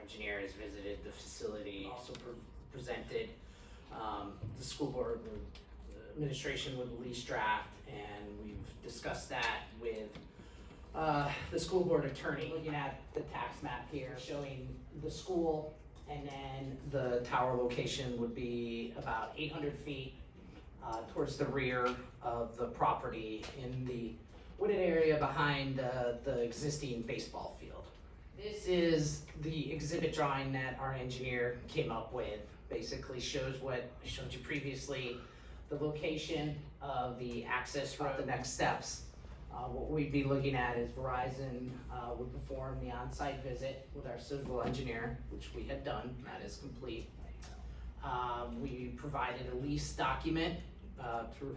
engineer has visited the facility, also presented the school board administration with the lease draft, and we've discussed that with the school board attorney. Looking at the tax map here showing the school, and then the tower location would be about 800 feet towards the rear of the property in the wooded area behind the existing baseball field. This is the exhibit drawing that our engineer came up with. Basically shows what I showed you previously, the location of the access road. The next steps, what we'd be looking at is Verizon would perform the on-site visit with our civil engineer, which we had done. That is complete. We provided a lease document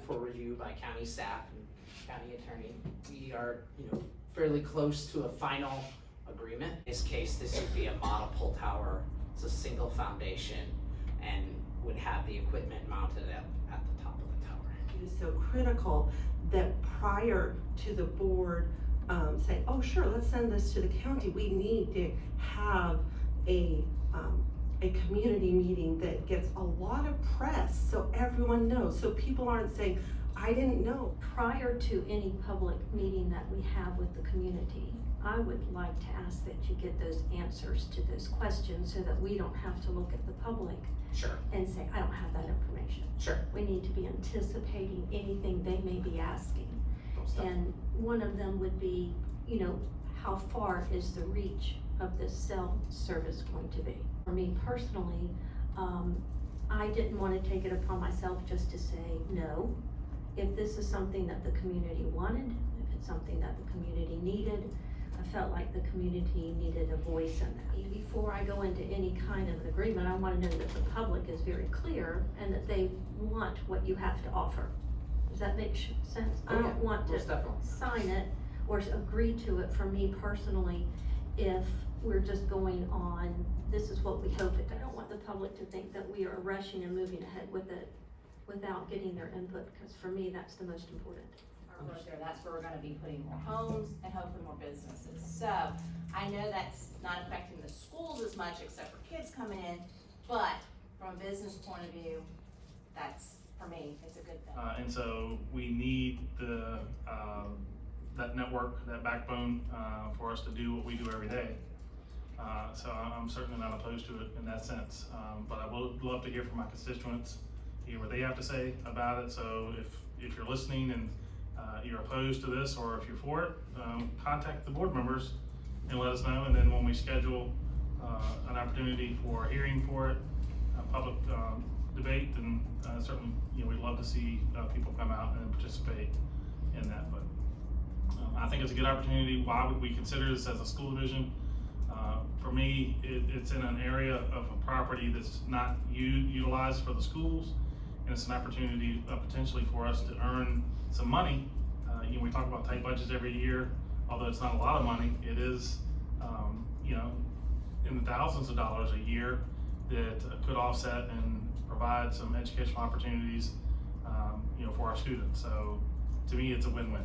for review by county staff and county attorney. We are, fairly close to a final agreement. In this case, this would be a model pull tower. It's a single foundation and would have the equipment mounted at the top of the tower. It is so critical that prior to the board saying, oh sure, let's send this to the county, we need to have a community meeting that gets a lot of press so everyone knows, so people aren't saying, I didn't know. Prior to any public meeting that we have with the community, I would like to ask that you get those answers to those questions so that we don't have to look at the public Sure. and say, I don't have that information. Sure. We need to be anticipating anything they may be asking. And one of them would be, how far is the reach of this cell service going to be? For me personally, I didn't want to take it upon myself just to say no. If this is something that the community wanted, if it's something that the community needed, I felt like the community needed a voice in that. Before I go into any kind of an agreement, I want to know that the public is very clear and that they want what you have to offer. Does that make sense? I don't want to sign it or agree to it for me personally if we're just going on, this is what we hope it. I don't want the public to think that we are rushing and moving ahead with it without getting their input, because for me, that's the most important. Right there, that's where we're gonna be putting more homes and hopefully more businesses. So I know that's not affecting the schools as much except for kids coming in, but from a business point of view, that's, for me, it's a good thing. And so we need that network, that backbone for us to do what we do every day. So I'm certainly not opposed to it in that sense. But I would love to hear from my constituents, hear what they have to say about it. So if you're listening and you're opposed to this, or if you're for it, contact the board members and let us know. And then when we schedule an opportunity for a hearing for it, a public debate, then certainly we'd love to see people come out and participate in that. But I think it's a good opportunity. Why would we consider this as a school division? For me, it's in an area of a property that's not utilized for the schools, and it's an opportunity potentially for us to earn some money. We talk about tight budgets every year, although it's not a lot of money. It is, in the thousands of dollars a year that could offset and provide some educational opportunities, for our students. So to me, it's a win-win.